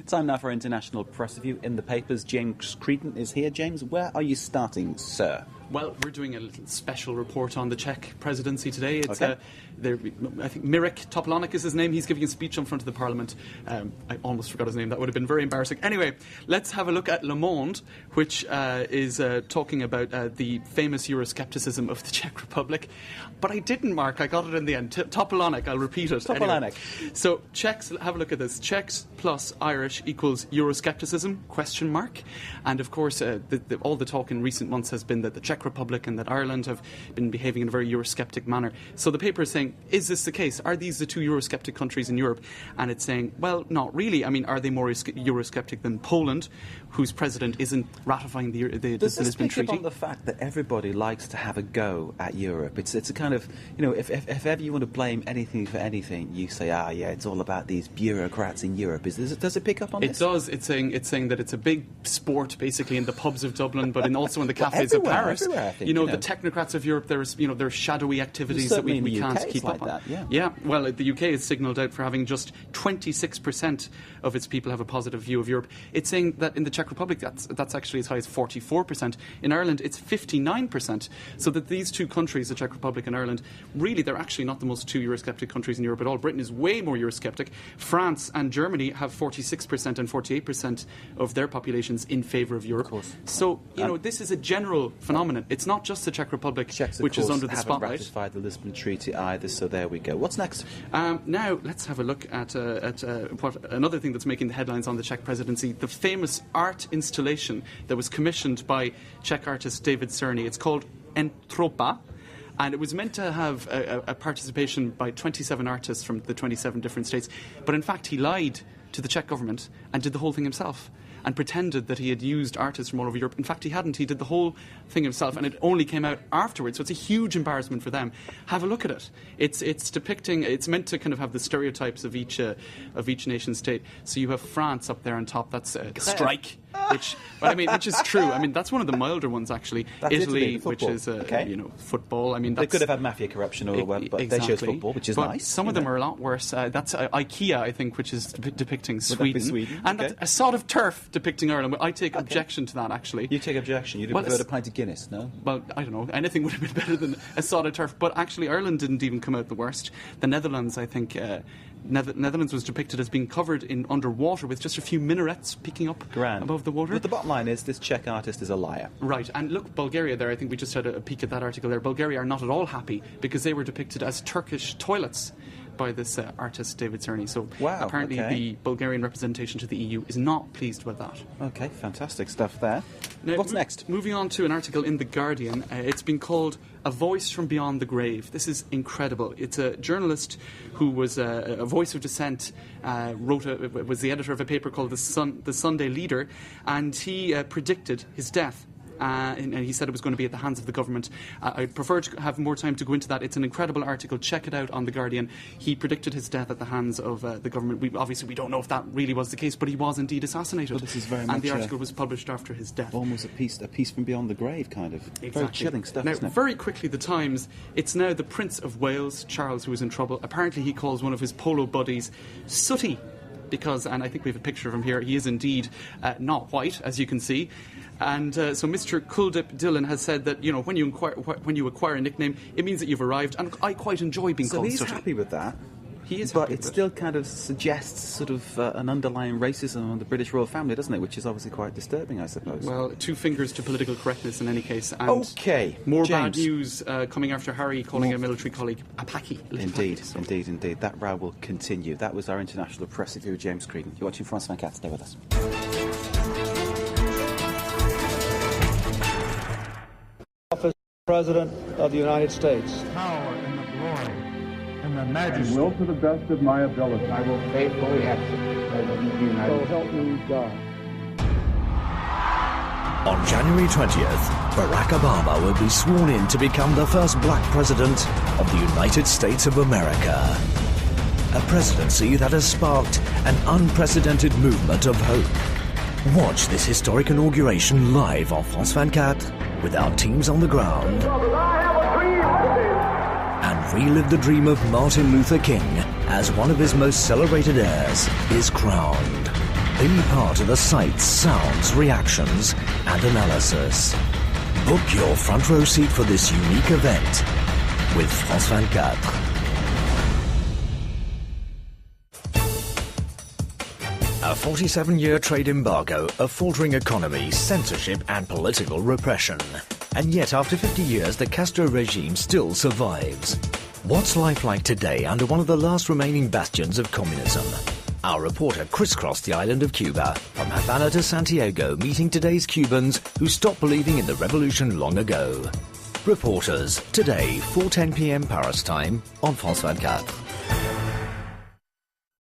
Time now for International Press Review in the papers. James Creedon is here. James, where are you starting, sir? Well, we're doing a little special report on the Czech Presidency today. It's okay. I think Mirek Topolanek is his name. He's giving a speech in front of the Parliament. I almost forgot his name. That would have been very embarrassing. Anyway, let's have a look at Le Monde, which is talking about the famous Euroscepticism of the Czech Republic. But I didn't, Mark. I got it in the end. Topolanek. I'll repeat it. Topolanek. Anyway. So Czechs, have a look at this. Czechs plus Irish equals Euroscepticism, ? And of course, all the talk in recent months has been that the Czech Republic and that Ireland have been behaving in a very Eurosceptic manner. So the paper is saying, is this the case? Are these the two Eurosceptic countries in Europe? And it's saying, well, not really. I mean, are they more Eurosceptic than Poland, whose president isn't ratifying the Lisbon Treaty? Does this pick up on the fact that everybody likes to have a go at Europe? It's a kind of, if ever you want to blame anything for anything, you say, yeah, it's all about these bureaucrats in Europe. Does it pick up on this? It does. It's saying that it's a big sport, basically, in the pubs of Dublin, but also in the cafes of Paris. I think, the technocrats of Europe, there's shadowy activities that we can't keep up on. Yeah. Well, the UK is signalled out for having just 26% of its people have a positive view of Europe. It's saying that in the Czech Republic, that's actually as high as 44%. In Ireland, it's 59%. So that these two countries, the Czech Republic and Ireland, really, they're actually not the most two Eurosceptic countries in Europe at all. Britain is way more Eurosceptic. France and Germany have 46% and 48% of their populations in favour of Europe. Of course. So, this is a general phenomenon. It's not just the Czech Republic, Czechs, which is under the haven't spotlight. Ratified the Lisbon Treaty either, so there we go. What's next? Now, let's have a look at what another thing that's making the headlines on the Czech Presidency, the famous art installation that was commissioned by Czech artist David Cerny. It's called Entropa. And it was meant to have a participation by 27 artists from the 27 different states. But in fact, he lied to the Czech government and did the whole thing himself and pretended that he had used artists from all over Europe. In fact, he hadn't. He did the whole thing himself, and it only came out afterwards. So it's a huge embarrassment for them. Have a look at it. It's depicting. It's meant to kind of have the stereotypes of each nation state. So you have France up there on top. That's strike. Which is true. I mean, that's one of the milder ones, actually. That's Italy, which is football. I mean, they could have had mafia corruption or whatever, but exactly. They chose football, which is but nice. Some of them are a lot worse. That's IKEA, I think, which is depicting Sweden. Sweden? And okay. A sod of turf depicting Ireland. I take objection to that, actually. You take objection. You'd prefer a pint of Guinness, no? Well, I don't know. Anything would have been better than a sod of turf. But actually, Ireland didn't even come out the worst. The Netherlands, I think. Netherlands was depicted as being covered in underwater with just a few minarets peeking up above the water. But the bottom line is this Czech artist is a liar. Right, and look, Bulgaria there, I think we just had a peek at that article there. Bulgaria are not at all happy because they were depicted as Turkish toilets by this artist, David Cerny. So apparently the Bulgarian representation to the EU is not pleased with that. Okay, fantastic stuff there. Now, what's next? Moving on to an article in The Guardian. It's been called A Voice from Beyond the Grave. This is incredible. It's a journalist who was a voice of dissent, was the editor of a paper called The Sunday Leader, and he predicted his death. And he said it was going to be at the hands of the government. I'd prefer to have more time to go into that. It's an incredible article. Check it out on The Guardian. He predicted his death at the hands of the government. We don't know if that really was the case, but he was indeed assassinated. Well, this is very and the article was published after his death. Almost a piece from beyond the grave, kind of. Exactly. Very chilling stuff, now, isn't it? Very quickly, The Times, it's now the Prince of Wales, Charles, who is in trouble. Apparently he calls one of his polo buddies sooty. Because, and I think we have a picture of him here, he is indeed not white, as you can see. And so Mr. Kuldip Dillon has said that, when you acquire a nickname, it means that you've arrived. And I quite enjoy being called sooty. So he's happy with that. He is but happy it with still kind of suggests sort of an underlying racism on the British royal family, doesn't it? Which is obviously quite disturbing, I suppose. Well, two fingers to political correctness in any case. And okay, more James. Bad news coming after Harry calling a military colleague a packy. Indeed. That row will continue. That was our international press review, James Creedon. You're watching France 24. Stay with us. Office President of the United States. Power and the glory and the majesty. And will to the best of my ability. I will faithfully execute the President of the United States. So help me God. On January 20th, Barack Obama will be sworn in to become the first black president of the United States of America. A presidency that has sparked an unprecedented movement of hope. Watch this historic inauguration live on France 24 with our teams on the ground. And relive the dream of Martin Luther King as one of his most celebrated heirs is crowned. Be part of the sights, sounds, reactions and analysis. Book your front row seat for this unique event with France 24. A 47-year trade embargo, a faltering economy, censorship and political repression. And yet after 50 years the Castro regime still survives. What's life like today under one of the last remaining bastions of communism? Our reporter crisscrossed the island of Cuba, from Havana to Santiago, meeting today's Cubans who stopped believing in the revolution long ago. Reporters, today, 4:10 p.m. Paris time, on France 24.